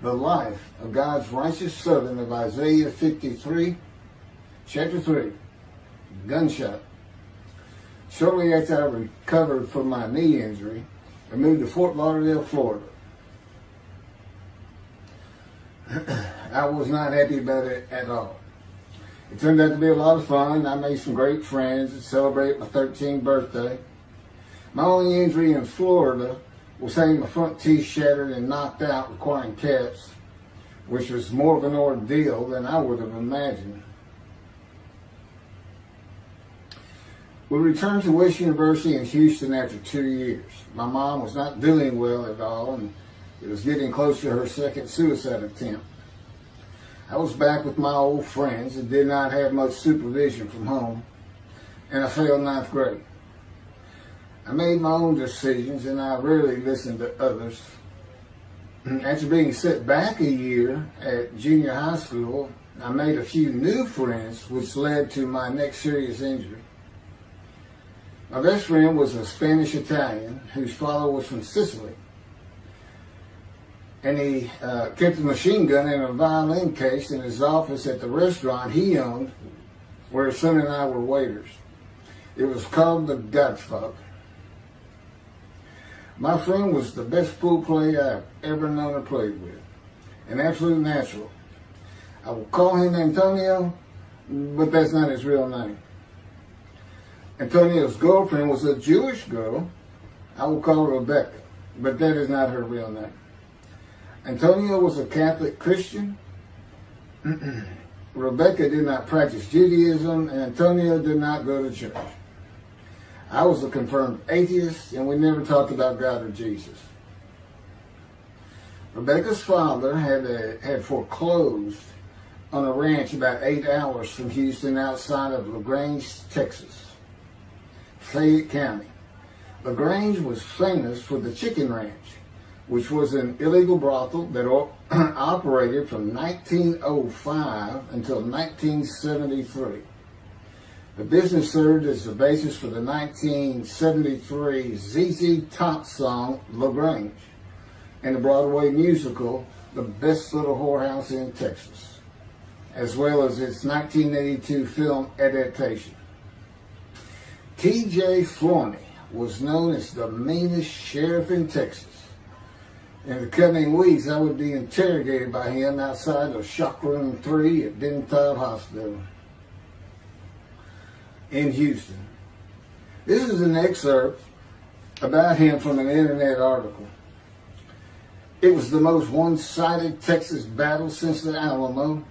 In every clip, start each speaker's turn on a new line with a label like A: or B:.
A: the life of God's righteous servant of Isaiah 53, chapter 3, gunshot. Shortly after I recovered from my knee injury, I moved to Fort Lauderdale, Florida. I was not happy about it at all. It turned out to be a lot of fun. I made some great friends and celebrated my 13th birthday. My only injury in Florida was having my front teeth shattered and knocked out, requiring caps, which was more of an ordeal than I would have imagined. We returned to West University in Houston after 2 years. My mom was not doing well at all, and it was getting close to her second suicide attempt. I was back with my old friends and did not have much supervision from home, and I failed ninth grade. I made my own decisions, and I rarely listened to others. After being set back a year at junior high school, I made a few new friends, which led to my next serious injury. My best friend was a Spanish Italian whose father was from Sicily. And he kept a machine gun and a violin case in his office at the restaurant he owned, where his son and I were waiters. It was called The Godfather. My friend was the best pool player I've ever known or played with, an absolute natural. I will call him Antonio, but that's not his real name. Antonio's girlfriend was a Jewish girl. I will call her Rebecca, but that is not her real name. Antonio was a Catholic Christian. Rebecca did not practice Judaism, and Antonio did not go to church. I was a confirmed atheist, and we never talked about God or Jesus. Rebecca's father had foreclosed on a ranch about 8 hours from Houston outside of LaGrange, Texas, Fayette County. LaGrange was famous for the Chicken Ranch, which was an illegal brothel that operated from 1905 until 1973. The business served as the basis for the 1973 ZZ Top song, LaGrange, and the Broadway musical, The Best Little Whorehouse in Texas, as well as its 1982 film adaptation. T.J. Flourney was known as the meanest sheriff in Texas. In the coming weeks, I would be interrogated by him outside of Shock Room 3 at Denton Hospital in Houston. This is an excerpt about him from an internet article. It was the most one-sided Texas battle since the Alamo,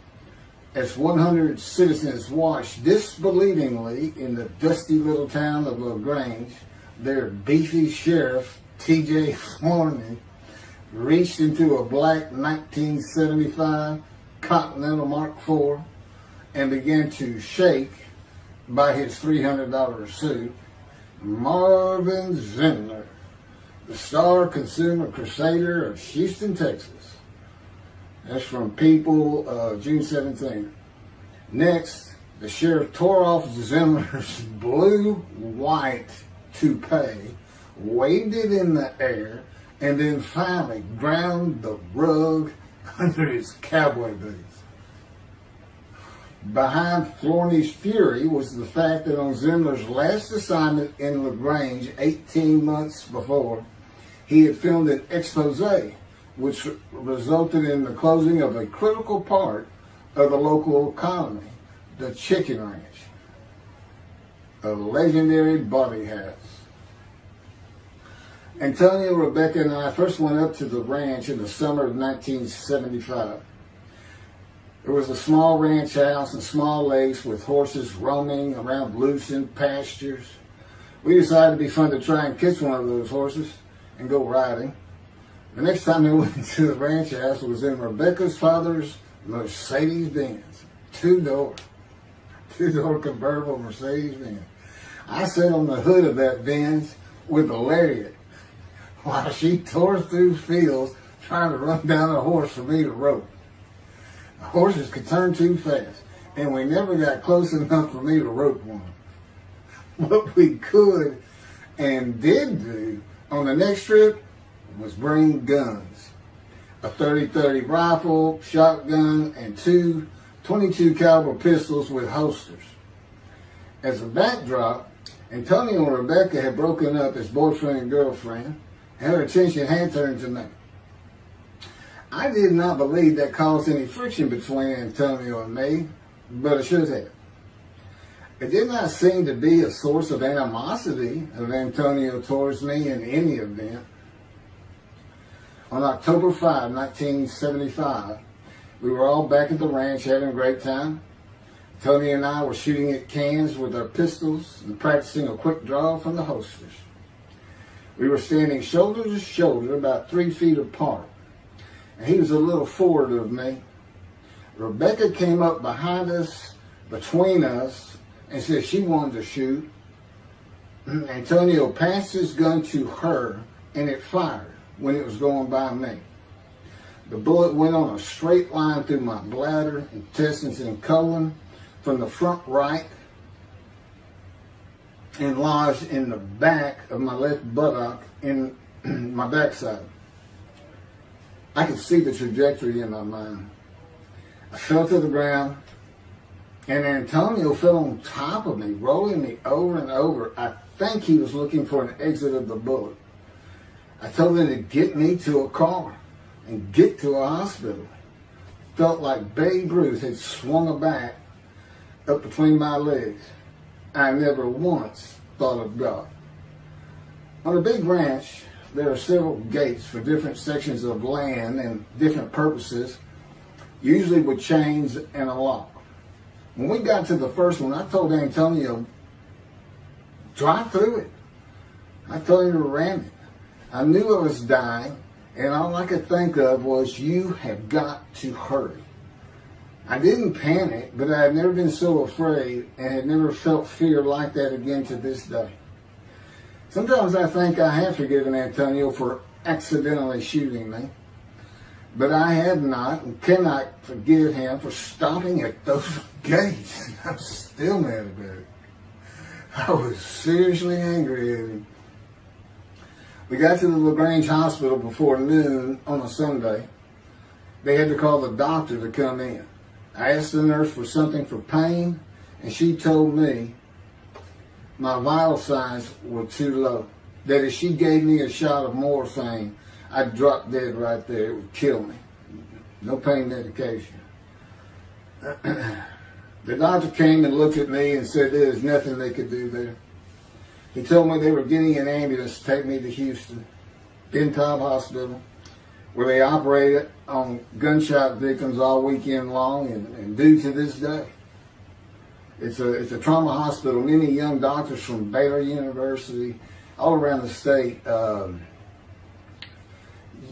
A: as 100 citizens watched disbelievingly in the dusty little town of LaGrange, their beefy sheriff, T.J. Flourney, reached into a black 1975 Continental Mark IV and began to shake, by his $300 suit, Marvin Zindler, the star consumer crusader of Houston, Texas. That's from People, June 17th. Next, the sheriff tore off Zindler's blue-white toupee, waved it in the air, and then finally ground the rug under his cowboy boots. Behind Flourney's fury was the fact that on Zindler's last assignment in LaGrange 18 months before, he had filmed an expose, which resulted in the closing of a critical part of the local economy, the Chicken Ranch, a legendary body house. Antonio, Rebecca, and I first went up to the ranch in the summer of 1975. There was a small ranch house and small lakes with horses roaming around loose in pastures. We decided it'd be fun to try and catch one of those horses and go riding. The next time we went to the ranch house was in Rebecca's father's Mercedes-Benz, two-door convertible Mercedes-Benz. I sat on the hood of that Benz with a lariat while she tore through fields trying to run down a horse for me to rope. The horses could turn too fast, and we never got close enough for me to rope one. What we could and did do on the next trip was bring guns. a 30-30 rifle, shotgun, and two 22 caliber pistols with holsters. As a backdrop, Antonio and Rebecca had broken up as boyfriend and girlfriend, and her attention had turned to me. I did not believe that caused any friction between Antonio and me, but it should have. It did not seem to be a source of animosity of Antonio towards me in any event. On October 5, 1975, we were all back at the ranch having a great time. Tony and I were shooting at cans with our pistols and practicing a quick draw from the holsters. We were standing shoulder to shoulder about 3 feet apart, and he was a little forward of me. Rebecca came up behind us, between us, and said she wanted to shoot. Antonio passed his gun to her, and it fired when it was going by me. The bullet went on a straight line through my bladder, intestines, and colon from the front right and lodged in the back of my left buttock in my backside. I could see the trajectory in my mind. I fell to the ground, and Antonio fell on top of me, rolling me over and over. I think he was looking for an exit of the bullet. I told him to get me to a car and get to a hospital. Felt like Babe Ruth had swung a bat up between my legs. I never once thought of God. On a big ranch, there are several gates for different sections of land and different purposes, usually with chains and a lock. When we got to the first one, I told Antonio, drive through it. I told him to ram it. I knew I was dying, and all I could think of was, you have got to hurry. I didn't panic, but I had never been so afraid and had never felt fear like that again to this day. Sometimes I think I have forgiven Antonio for accidentally shooting me, but I have not and cannot forgive him for stopping at those gates. I'm still mad about it. I was seriously angry at him. We got to the LaGrange Hospital before noon on a Sunday. They had to call the doctor to come in. I asked the nurse for something for pain, and she told me my vital signs were too low. That if she gave me a shot of morphine, I'd drop dead right there. It would kill me. No pain medication. The doctor came and looked at me and said there's nothing they could do there. He told me they were getting an ambulance to take me to Houston, Bentob Hospital, where they operated on gunshot victims all weekend long and do to this day. It's a trauma hospital. Many young doctors from Baylor University, all around the state.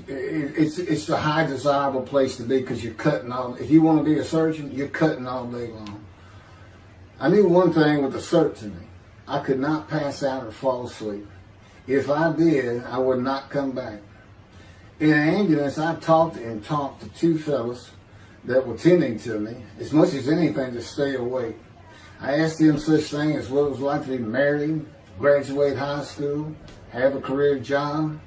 A: It's a high desirable place to be because you're cutting all. If you want to be a surgeon, you're cutting all day long. I knew one thing with the certainty. I could not pass out or fall asleep. If I did, I would not come back. In an ambulance, I talked to two fellas that were tending to me, as much as anything to stay awake. I asked them such things as what it was like to be married, graduate high school, have a career job,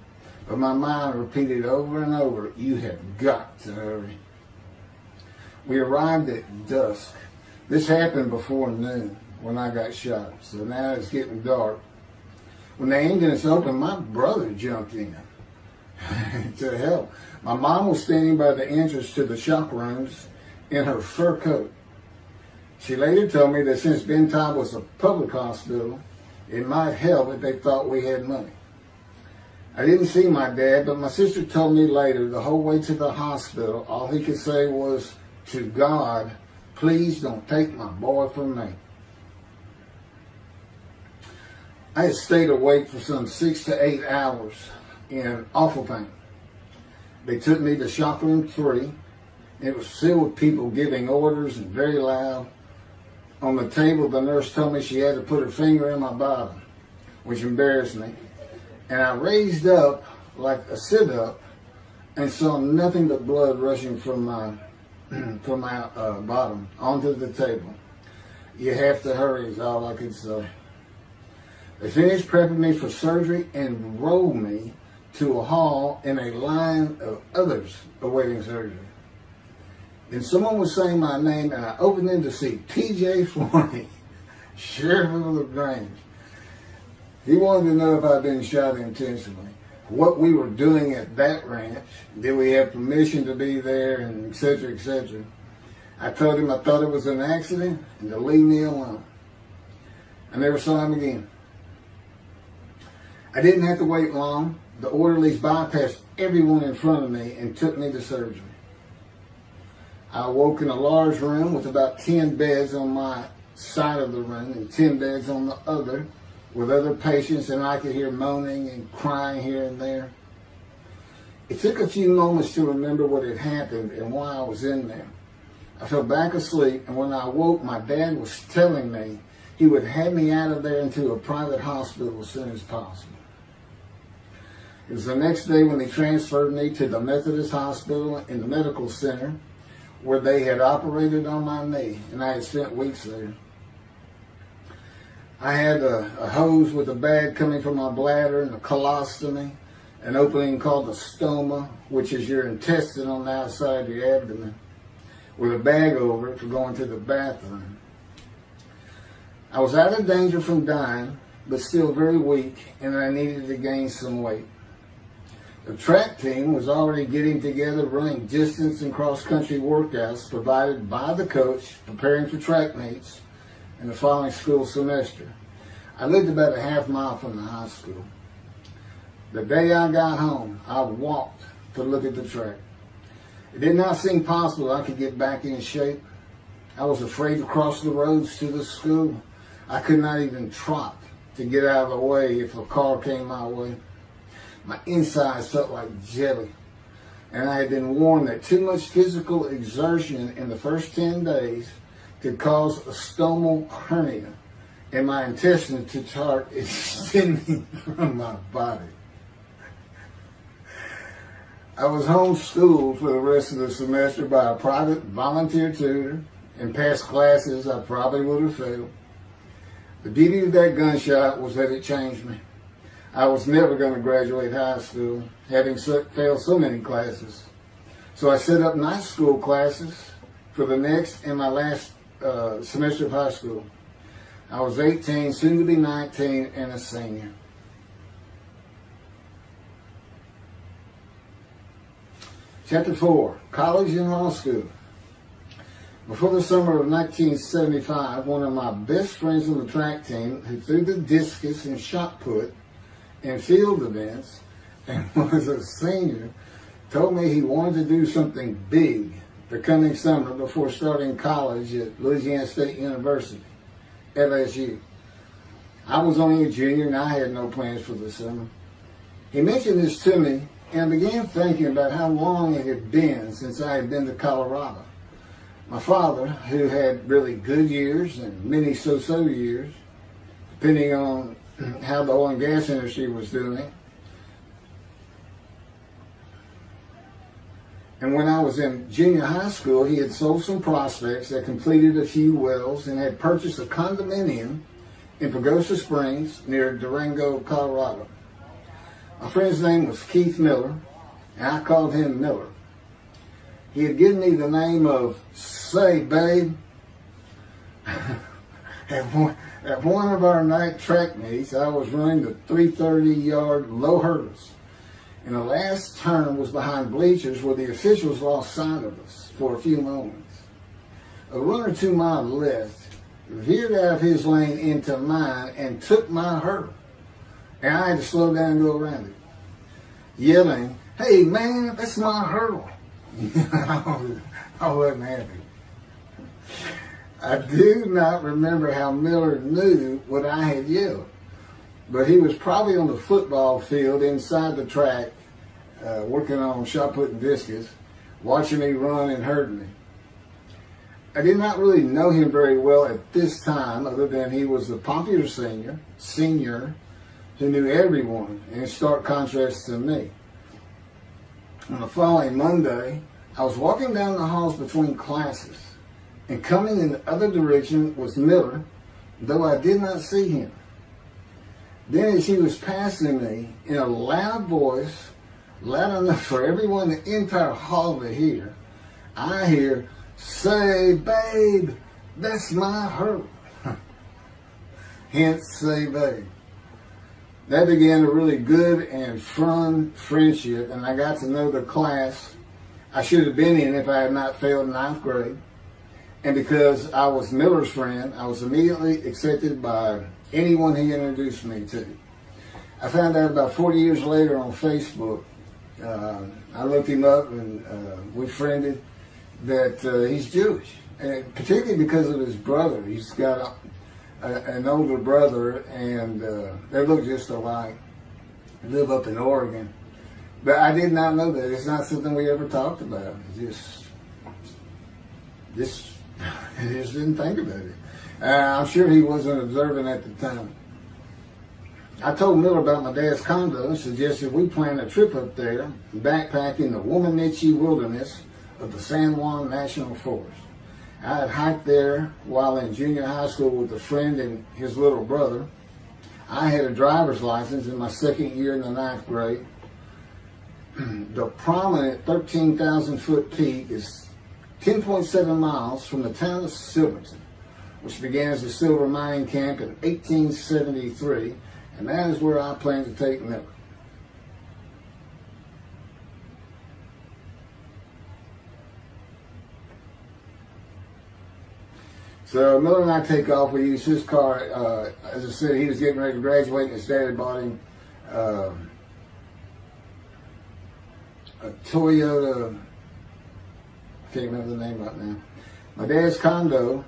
A: but my mind repeated over and over, you have got to hurry. We arrived at dusk. This happened before noon when I got shot, so now it's getting dark. When the ambulance opened, my brother jumped in to help. My mom was standing by the entrance to the shock rooms in her fur coat. She later told me that since Bentob was a public hospital, it might help if they thought we had money. I didn't see my dad, but my sister told me later, the whole way to the hospital, all he could say was, to God, please don't take my boy from me. I had stayed awake for some 6 to 8 hours in awful pain. They took me to shock room 3. It was filled with people giving orders and very loud. On the table, the nurse told me she had to put her finger in my bottom, which embarrassed me. And I raised up like a sit-up and saw nothing but blood rushing from my bottom onto the table. You have to hurry is all I could say. They finished prepping me for surgery and rolled me to a hall in a line of others awaiting surgery. Then someone was saying my name, and I opened in to see T.J. Forney, Sheriff of LaGrange. He wanted to know if I'd been shot intentionally, what we were doing at that ranch, did we have permission to be there, and et cetera, et cetera. I told him I thought it was an accident and to leave me alone. I never saw him again. I didn't have to wait long. The orderlies bypassed everyone in front of me and took me to surgery. I awoke in a large room with about 10 beds on my side of the room and 10 beds on the other, with other patients, and I could hear moaning and crying here and there. It took a few moments to remember what had happened and why I was in there. I fell back asleep, and when I woke, my dad was telling me he would have me out of there into a private hospital as soon as possible. It was the next day when they transferred me to the Methodist Hospital in the medical center, where they had operated on my knee, and I had spent weeks there. I had a hose with a bag coming from my bladder and a colostomy, an opening called the stoma, which is your intestine on the outside of your abdomen, with a bag over it for going to the bathroom. I was out of danger from dying, but still very weak, and I needed to gain some weight. The track team was already getting together, running distance and cross-country workouts provided by the coach, preparing for track meets in the following school semester. I lived about a half mile from the high school. The day I got home, I walked to look at the track. It did not seem possible I could get back in shape. I was afraid to cross the roads to the school. I could not even trot to get out of the way if a car came my way. My insides felt like jelly, and I had been warned that too much physical exertion in the first 10 days could cause a stomal hernia, and my intestines to start extending from my body. I was homeschooled for the rest of the semester by a private volunteer tutor, and passed classes I probably would have failed. The beauty of that gunshot was that it changed me. I was never going to graduate high school, having failed so many classes. So I set up night school classes for the next and my last semester of high school. I was 18, soon to be 19, and a senior. Chapter 4, College and Law School. Before the summer of 1975, one of my best friends on the track team, who threw the discus and shot put in field events and was a senior, told me he wanted to do something big the coming summer before starting college at Louisiana State University, LSU. I was only a junior and I had no plans for the summer. He mentioned this to me, and I began thinking about how long it had been since I had been to Colorado. My father, who had really good years and many so-so years, depending on how the oil and gas industry was doing. And when I was in junior high school, he had sold some prospects that completed a few wells and had purchased a condominium in Pagosa Springs near Durango, Colorado. My friend's name was Keith Miller, and I called him Miller. He had given me the name of Say Babe. At one of our night track meets, I was running the 330-yard low hurdles, and the last turn was behind bleachers where the officials lost sight of us for a few moments. A runner to my left veered out of his lane into mine and took my hurdle, and I had to slow down and go around it, yelling, "Hey man, that's my hurdle." I wasn't happy. I do not remember how Miller knew what I had yelled, but he was probably on the football field inside the track, working on shot put and discus, watching me run and hurting me. I did not really know him very well at this time, other than he was a popular senior who knew everyone, in stark contrast to me. On the following Monday, I was walking down the halls between classes, and coming in the other direction was Miller, though I did not see him. Then as he was passing me in a loud voice, loud enough for everyone in the entire hall to hear, I hear, "Say, babe, that's my hurt." Hence, say, babe. That began a really good and fun friendship, and I got to know the class I should have been in if I had not failed ninth grade. And because I was Miller's friend, I was immediately accepted by anyone he introduced me to. I found out about 40 years later on Facebook. I looked him up and we friended that he's Jewish, and particularly because of his brother. He's got an older brother, and they look just alike. Live up in Oregon. But I did not know that. It's not something we ever talked about. Just didn't think about it. I'm sure he wasn't observant at the time. I told Miller about my dad's condo and suggested we plan a trip up there, backpacking the Womanichi wilderness of the San Juan National Forest. I had hiked there while in junior high school with a friend and his little brother. I had a driver's license in my second year in the ninth grade. The prominent 13,000-foot peak is 10.7 miles from the town of Silverton, which began as a silver mining camp in 1873, and that is where I plan to take Miller. So Miller and I take off. We use his car. As I said, he was getting ready to graduate, and his dad had bought him a Toyota, I can't remember the name right now. My dad's condo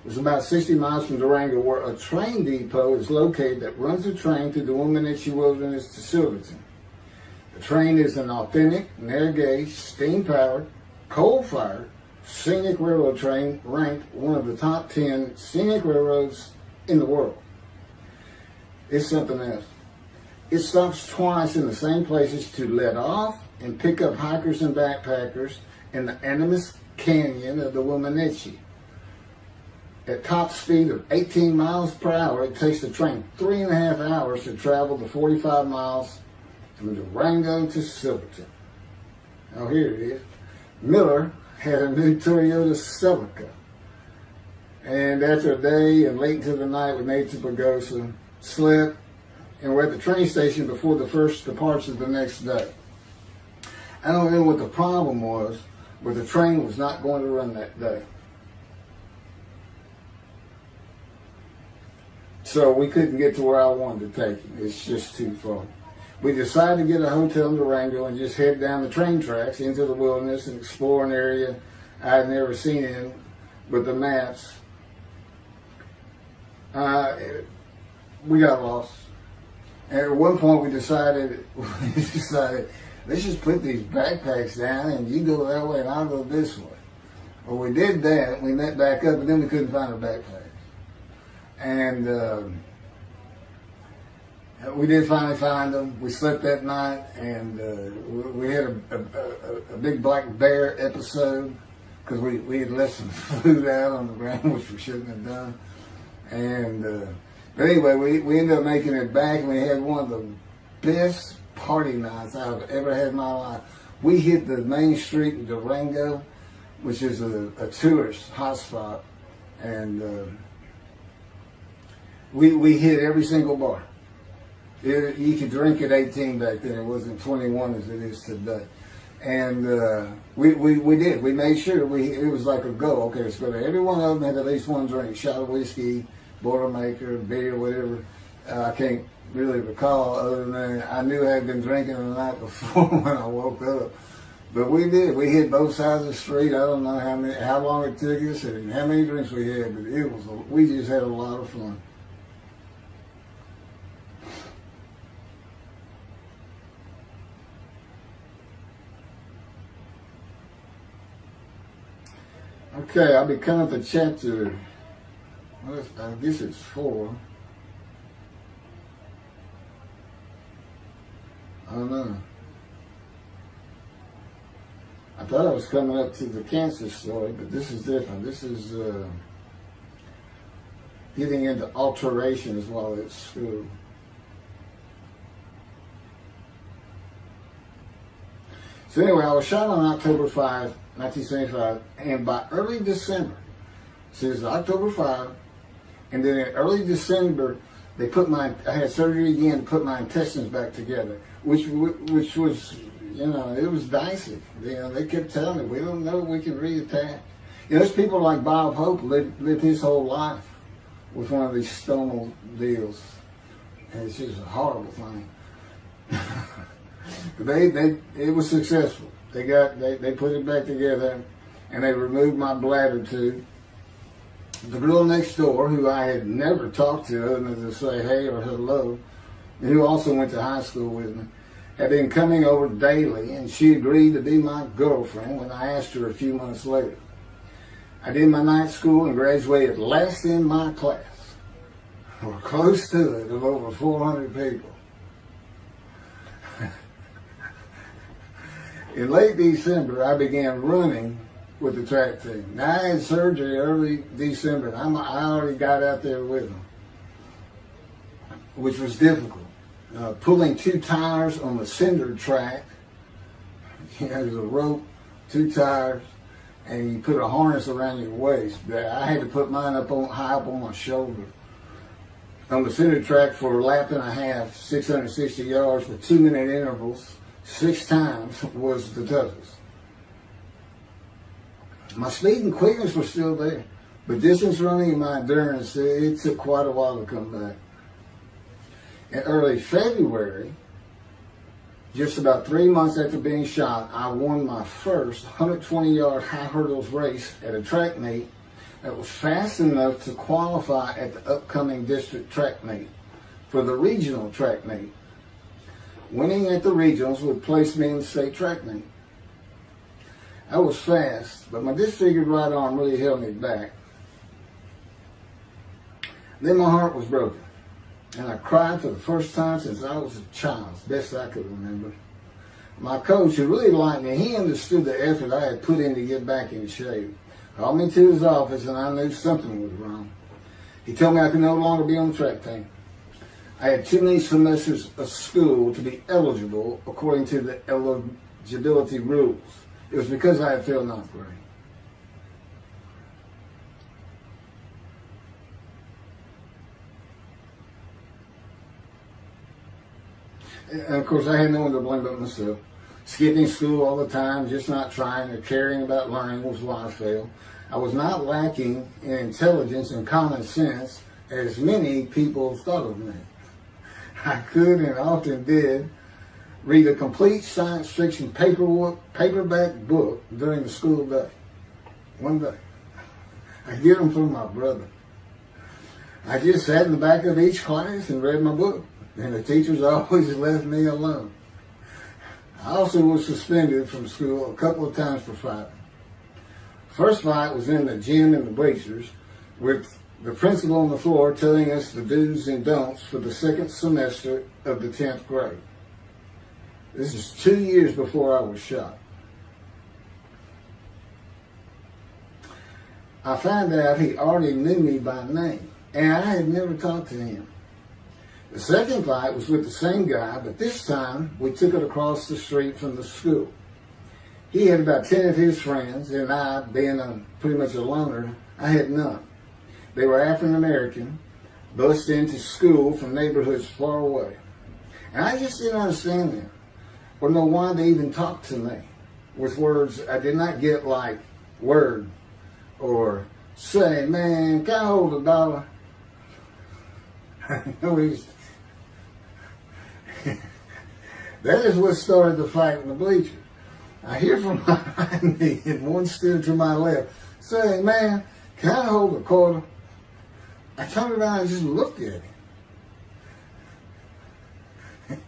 A: was about 60 miles from Durango, where a train depot is located that runs a train through the Womanichi Wilderness to Silverton. The train is an authentic, narrow-gauge, steam-powered, coal-fired, scenic railroad train ranked one of the top 10 scenic railroads in the world. It's something else. It stops twice in the same places to let off and pick up hikers and backpackers in the Animas Canyon of the Womanichi. At top speed of 18 miles per hour, it takes the train 3.5 hours to travel the 45 miles from Durango to Silverton. Oh, here it is. Miller had a new Toyota Celica. And after a day and late into the night, we made to Pagosa, slept, and we're at the train station before the first departure the next day. I don't know what the problem was, but the train was not going to run that day. So we couldn't get to where I wanted to take him. It's just too far. We decided to get a hotel in Durango and just head down the train tracks into the wilderness and explore an area I had never seen in with the maps. We got lost. And at one point we decided, let's just put these backpacks down and you go that way and I'll go this way. Well, we did that. We met back up, but then we couldn't find our backpacks. And we did finally find them. We slept that night, and we had a big black bear episode because we had left some food out on the ground, which we shouldn't have done. And but anyway, we ended up making it back, and we had one of the best party nights I've ever had in my life. We hit the main street in Durango, which is a tourist hotspot, and we hit every single bar. You could drink at 18 back then. It wasn't 21 as it is today. And we did. We made sure it was like a go. Okay, let's go to every one of them had at least one drink, shot of whiskey, Boilermaker, beer, whatever. I can't really recall other than I knew I had been drinking the night before when I woke up. But we did. We hit both sides of the street. I don't know how long it took us and how many drinks we had, but we just had a lot of fun. Okay, I'll be coming to chapter, I guess it's 4. I don't know. I thought I was coming up to the cancer story, but this is different. This is getting into alterations while at school. So anyway, I was shot on October 5, 1975, and by early December, so it's October 5, and then in early December, I had surgery again to put my intestines back together, which was, you know, it was dicey. You know, they kept telling me, we don't know if we can reattach. You know, there's people like Bob Hope lived his whole life with one of these stonal deals. And it's just a horrible thing. It was successful. They put it back together, and they removed my bladder tube. The girl next door, who I had never talked to other than to say hey or hello, and who also went to high school with me, had been coming over daily, and she agreed to be my girlfriend when I asked her a few months later. I did my night school and graduated last in my class, or close to it, of over 400 people. In late December, I began running with the track team. Now, I had surgery early December, and I already got out there with them, which was difficult. Pulling 2 tires on the cinder track, you know, there's a rope, 2 tires, and you put a harness around your waist. I had to put mine high up on my shoulder. On the cinder track for a lap and a half, 660 yards with 2-minute intervals, 6 times was the toughest. My speed and quickness were still there, but distance running and my endurance, it took quite a while to come back. In early February, just about 3 months after being shot, I won my first 120-yard high hurdles race at a track meet that was fast enough to qualify at the upcoming district track meet for the regional track meet. Winning at the regionals would place me in the state track meet. I was fast, but my disfigured right arm really held me back. Then my heart was broken, and I cried for the first time since I was a child, as best I could remember. My coach, who really liked me, he understood the effort I had put in to get back in shape. Called me to his office, and I knew something was wrong. He told me I could no longer be on the track team. I had too many semesters of school to be eligible according to the eligibility rules. It was because I had failed 9th grade. And of course, I had no one to blame but myself. Skipping school all the time, just not trying or caring about learning was why I failed. I was not lacking in intelligence and common sense, as many people thought of me. I could and often did read a complete science fiction paperback book during the school day. One day. I get them from my brother. I just sat in the back of each class and read my book, and the teachers always left me alone. I also was suspended from school a couple of times for fighting. First fight was in the gym in the bleachers with the principal on the floor telling us the do's and don'ts for the second semester of the 10th grade. This is 2 years before I was shot. I found out he already knew me by name, and I had never talked to him. The second fight was with the same guy, but this time we took it across the street from the school. He had about 10 of his friends, and I, being pretty much a loner, I had none. They were African American, bused into school from neighborhoods far away. And I just didn't understand them, or know why they even talked to me with words I did not get, like word, or say, man, can I hold $1? That is what started the fight in the bleachers. I hear from behind me, and one stood to my left, saying, man, can I hold $1? I turned around and just looked at him.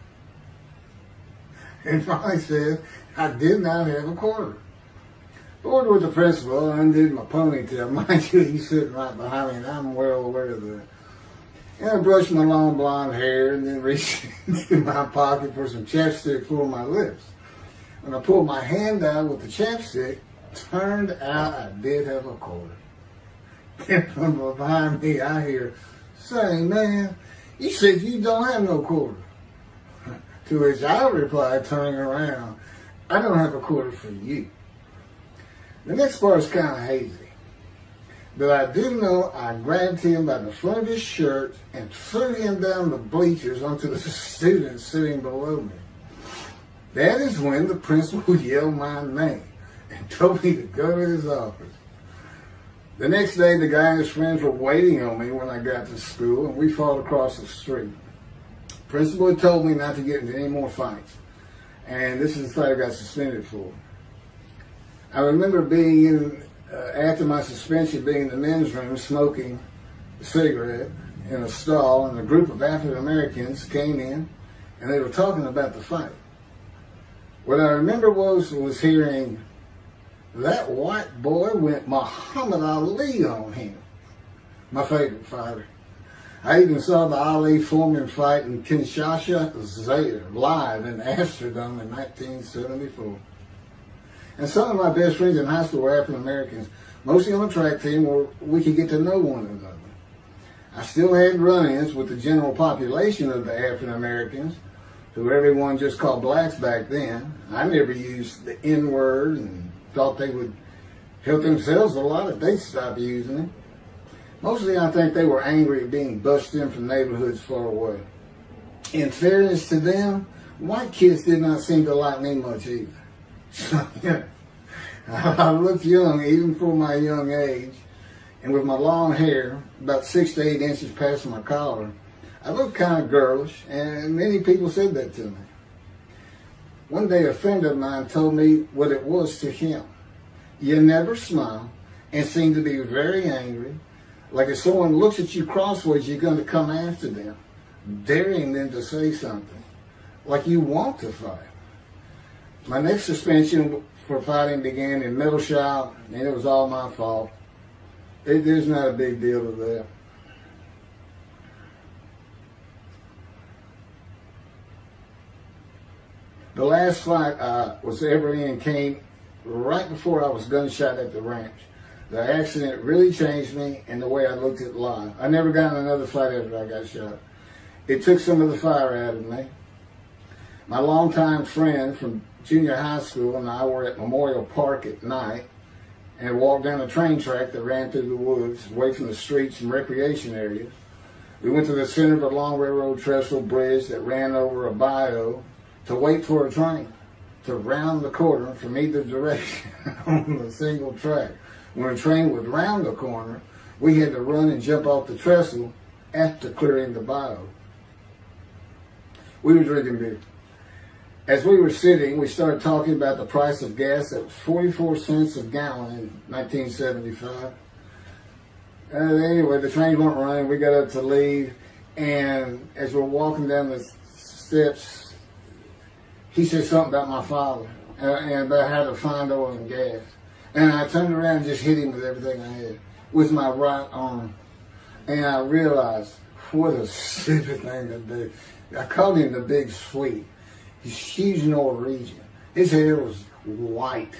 A: And finally said, I did not have $1. Bored with the principal, I undid my ponytail. Mind you, he's sitting right behind me, and I'm well aware of that. And I brushed my long blonde hair and then reached into my pocket for some chapstick for my lips. When I pulled my hand out with the chapstick, turned out I did have a quarter. And from behind me, I hear, "Say, man, you said you don't have no quarter." To which I replied, turning around, "I don't have a quarter for you." The next part is kind of hazy. But I do know I grabbed him by the front of his shirt and threw him down the bleachers onto the students sitting below me. That is when the principal yelled my name and told me to go to his office. The next day, the guy and his friends were waiting on me when I got to school, and we fought across the street. Principal had told me not to get into any more fights, and this is the fight I got suspended for. I remember being in, after my suspension, being in the men's room smoking a cigarette in a stall, and a group of African Americans came in, and they were talking about the fight. What I remember was hearing, "That white boy went Muhammad Ali on him." My favorite fighter. I even saw the Ali Foreman fight in Kinshasa, Zaire, live in Amsterdam in 1974. And some of my best friends in high school were African Americans, mostly on the track team where we could get to know one another. I still had run-ins with the general population of the African Americans, who everyone just called blacks back then. I never used the N-word and thought they would help themselves a lot if they stopped using it. Mostly I think they were angry at being bussed in from neighborhoods far away. In fairness to them, white kids did not seem to like me much either. So, yeah, I looked young even for my young age, and with my long hair, about 6 to 8 inches past my collar, I looked kind of girlish, and many people said that to me. One day a friend of mine told me what it was to him. You never smile and seem to be very angry. Like if someone looks at you crossways, you're going to come after them, daring them to say something. Like you want to fight. My next suspension for fighting began in middle shop, and it was all my fault. There's not a big deal to that. The last fight I was ever in came right before I was gunshot at the ranch. The accident really changed me and the way I looked at life. I never got in another fight after I got shot. It took some of the fire out of me. My longtime friend from junior high school and I were at Memorial Park at night and walked down a train track that ran through the woods, away from the streets and recreation areas. We went to the center of a long railroad trestle bridge that ran over a bayou to wait for a train to round the corner from either direction on a single track. When a train would round the corner, we had to run and jump off the trestle after clearing the bayou. We were drinking beer. As we were sitting, we started talking about the price of gas that was 44 cents a gallon in 1975. Anyway, the trains weren't running. We got up to leave, and as we're walking down the steps, he said something about my father and about how to find oil and gas. And I turned around and just hit him with everything I had, with my right arm. And I realized, what a stupid thing to do. I called him the Big Sweet. He's huge Norwegian. His hair was white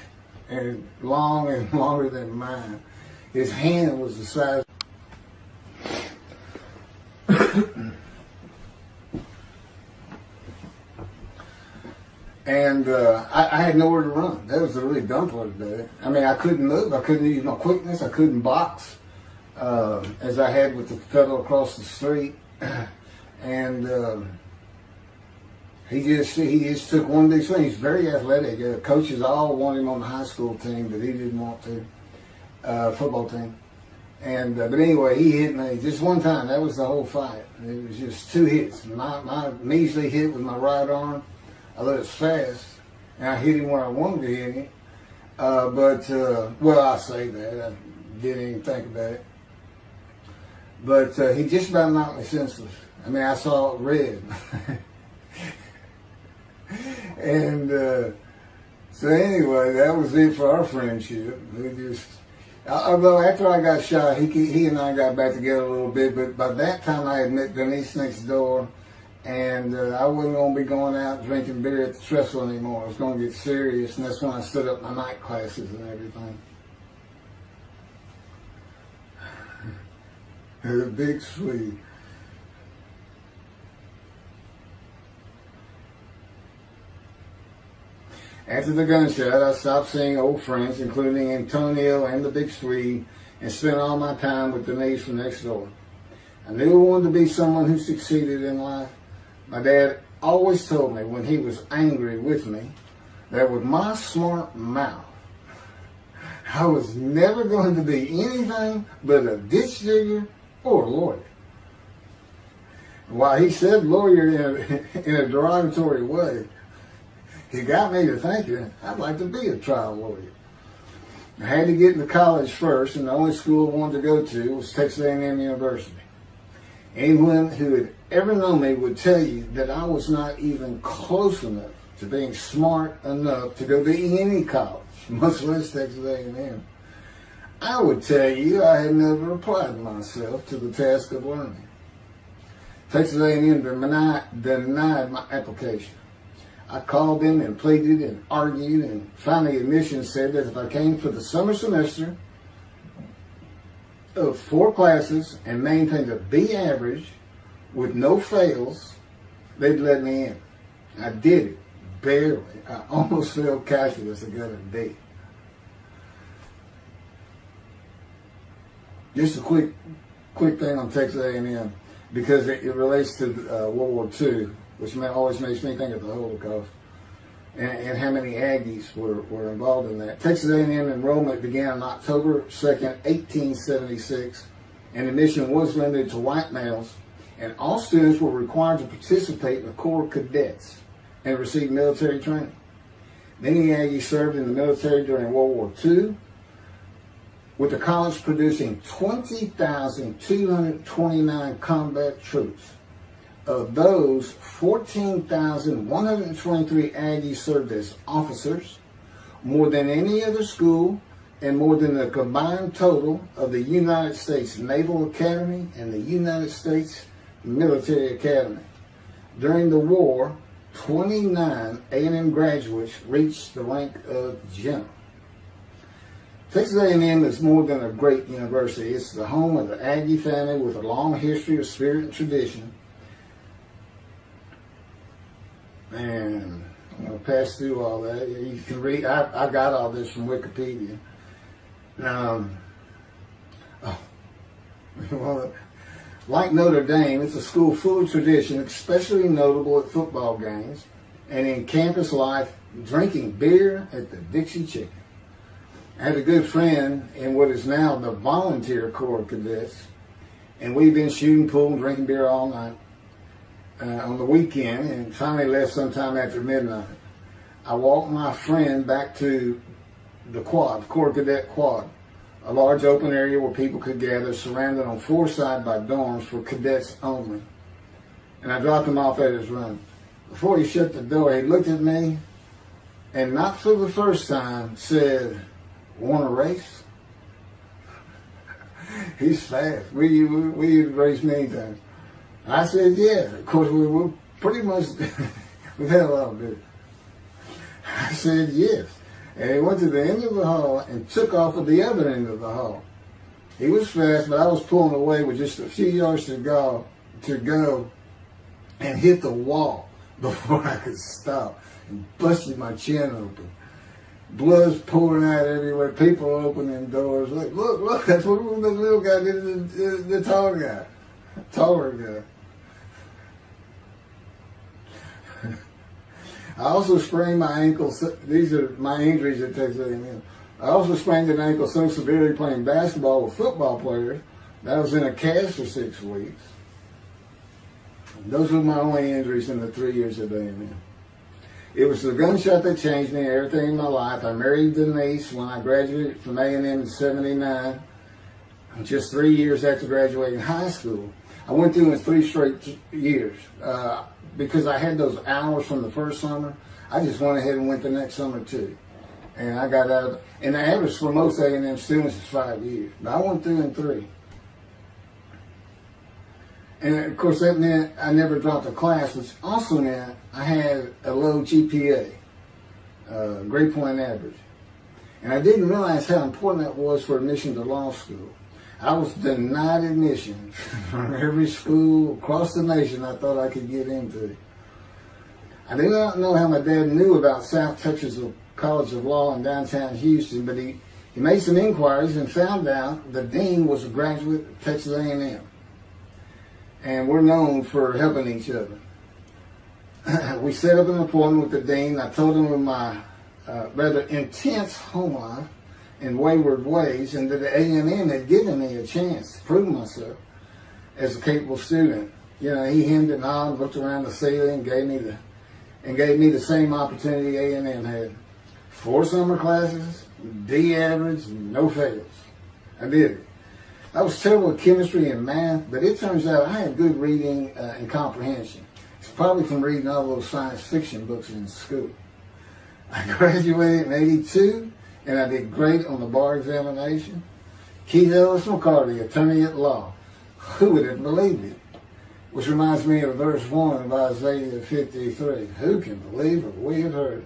A: and long and longer than mine. His hand was the size. And I had nowhere to run. That was the really dumb part of it. I mean, I couldn't move. I couldn't use my quickness. I couldn't box as I had with the fellow across the street. And he just took one big swing. He's very athletic. Coaches all wanted him on the high school team, but he didn't want to. Football team. And but anyway, he hit me just one time. That was the whole fight. It was just 2 hits. My measly hit with my right arm. I let it fast, and I hit him where I wanted to hit him. Well, I say that. I didn't even think about it. But he just about knocked me senseless. I mean, I saw red. And so anyway, that was it for our friendship. We just, although after I got shot, he and I got back together a little bit. But by that time, I had met Denise next door. And I wasn't going to be going out drinking beer at the trestle anymore. I was going to get serious, and that's when I stood up my night classes and everything. The big Swede. After the gunshot, I stopped seeing old friends, including Antonio and the big Swede, and spent all my time with Denise from next door. I knew I wanted to be someone who succeeded in life. My dad always told me when he was angry with me that with my smart mouth, I was never going to be anything but a ditch digger or a lawyer. While he said lawyer in a derogatory way, he got me to thinking I'd like to be a trial lawyer. I had to get into college first, and the only school I wanted to go to was Texas A&M University. Anyone who had ever known me would tell you that I was not even close enough to being smart enough to go to any college, much less Texas A&M. I would tell you I had never applied myself to the task of learning. Texas A&M denied my application. I called them and pleaded and argued, and finally admissions said that if I came for the summer semester of 4 classes and maintained a B average with no fails, they'd let me in. I did it, barely. I almost failed calculus and got a D. Just a quick thing on Texas A&M, because it relates to World War II, which always makes me think of the Holocaust, and how many Aggies were involved in that. Texas A&M enrollment began on October 2nd, 1876, and admission was limited to white males, and all students were required to participate in the Corps of Cadets and receive military training. Many Aggies served in the military during World War II, with the college producing 20,229 combat troops. Of those, 14,123 Aggies served as officers, more than any other school, and more than the combined total of the United States Naval Academy and the United States Military Academy. During the war, 29 A&M graduates reached the rank of general. Texas A&M is more than a great university. It's the home of the Aggie family with a long history of spirit and tradition. And I'm going to pass through all that. You can read. I got all this from Wikipedia. Well, like Notre Dame, it's a school full of tradition, especially notable at football games and in campus life, drinking beer at the Dixie Chicken. I had a good friend in what is now the Volunteer Corps of Cadets, and we've been shooting pool and drinking beer all night on the weekend, and finally left sometime after midnight. I walked my friend back to the quad, Corps Cadet Quad, a large open area where people could gather, surrounded on 4 sides by dorms for cadets only. And I dropped him off at his room. Before he shut the door, he looked at me, and not for the first time, said, "Want to race?" He's fast. We raced many times. I said, yeah. Of course, we were pretty much, we've had a lot of beer. I said, yes. And he went to the end of the hall and took off at the other end of the hall. He was fast, but I was pulling away with just a few yards to go and hit the wall before I could stop and busted my chin open. Blood's pouring out everywhere. People opening doors. Look, that's what the little guy did to the tall guy. Taller guy. I also sprained my ankle. These are my injuries at Texas A&M. I also sprained an ankle so severely playing basketball with football players that I was in a cast for 6 weeks. Those were my only injuries in the 3 years at A&M. It was the gunshot that changed me, everything in my life. I married Denise when I graduated from A&M in '79, just 3 years after graduating high school. I went through in 3 straight years. Because I had those hours from the first summer, I just went ahead and went the next summer too. And I got out of, and the average for most A&M students is 5 years. But I went through in 3. And of course that meant I never dropped a class, which also meant I had a low GPA, grade point average. And I didn't realize how important that was for admission to law school. I was denied admission from every school across the nation I thought I could get into. I do not know how my dad knew about South Texas College of Law in downtown Houston, but he made some inquiries and found out the dean was a graduate of Texas A&M. And we're known for helping each other. We set up an appointment with the dean. I told him of my rather intense home life and wayward ways, and that the A&M had given me a chance to prove myself as a capable student. You know, he hemmed and hawed, looked around the ceiling, and gave me the same opportunity A&M had. 4 summer classes, D average, no fails. I did it. I was terrible at chemistry and math, but it turns out I had good reading and comprehension. It's probably from reading all those science fiction books in school. I graduated in '82, and I did great on the bar examination. Keith Ellis McCarty, attorney at law. Who would have believed it? Which reminds me of verse 1 of Isaiah 53. Who can believe what we have heard?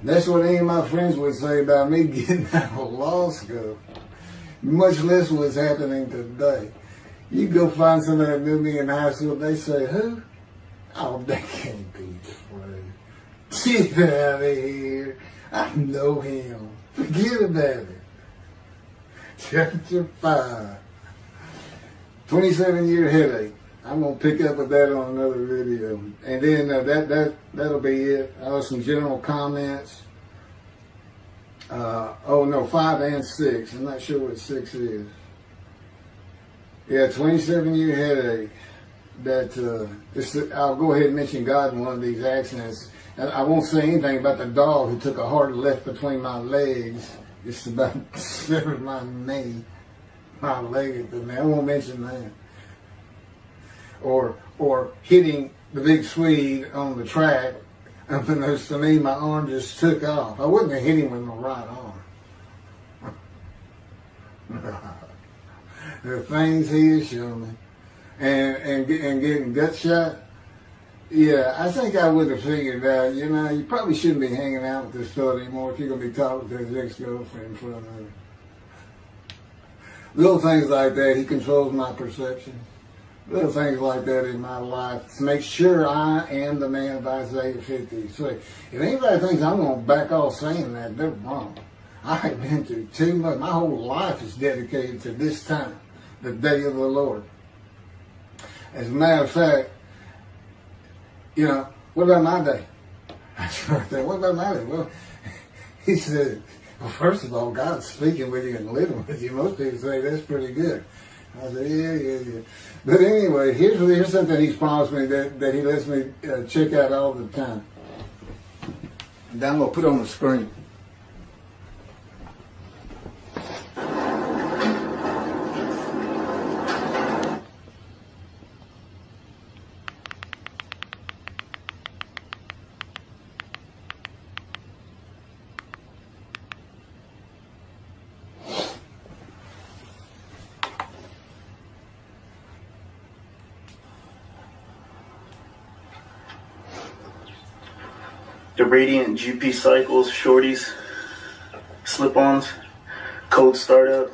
A: That's what any of my friends would say about me getting out of law school. Much less what's happening today. You go find somebody that knew me in high school, they say, who? Oh, that can't be true. Get out of here. I know him. Forget about it. Chapter 5. 27-year headache. I'm going to pick up with that on another video. And then that'll be it. Some general comments. 5 and 6. I'm not sure what 6 is. Yeah, 27-year headache. I'll go ahead and mention God in one of these accidents. And I won't say anything about the dog who took a hard left between my legs. Just about severed my knee, my leg at the knee. I won't mention that. Or hitting the big Swede on the track. Unbeknownst to me, my arm just took off. I wouldn't have hit him with my right arm. The things he has shown me. And getting gut shot. Yeah, I think I would have figured out, you probably shouldn't be hanging out with this fellow anymore if you're going to be talking to his ex-girlfriend in front of her. Little things like that, he controls my perception. Little things like that in my life to make sure I am the man of Isaiah 53. If anybody thinks I'm going to back off saying that, they're wrong. I have been through too much. My whole life is dedicated to this time, the day of the Lord. As a matter of fact, what about my day? What about my day? Well, he said, well, first of all, God's speaking with you and living with you. Most people say that's pretty good. I said, yeah. But anyway, here's something he's promised me that he lets me check out all the time. And I'm going to put on the screen.
B: The Radiant GP Cycles, Shorties, Slip-Ons, Code Startup.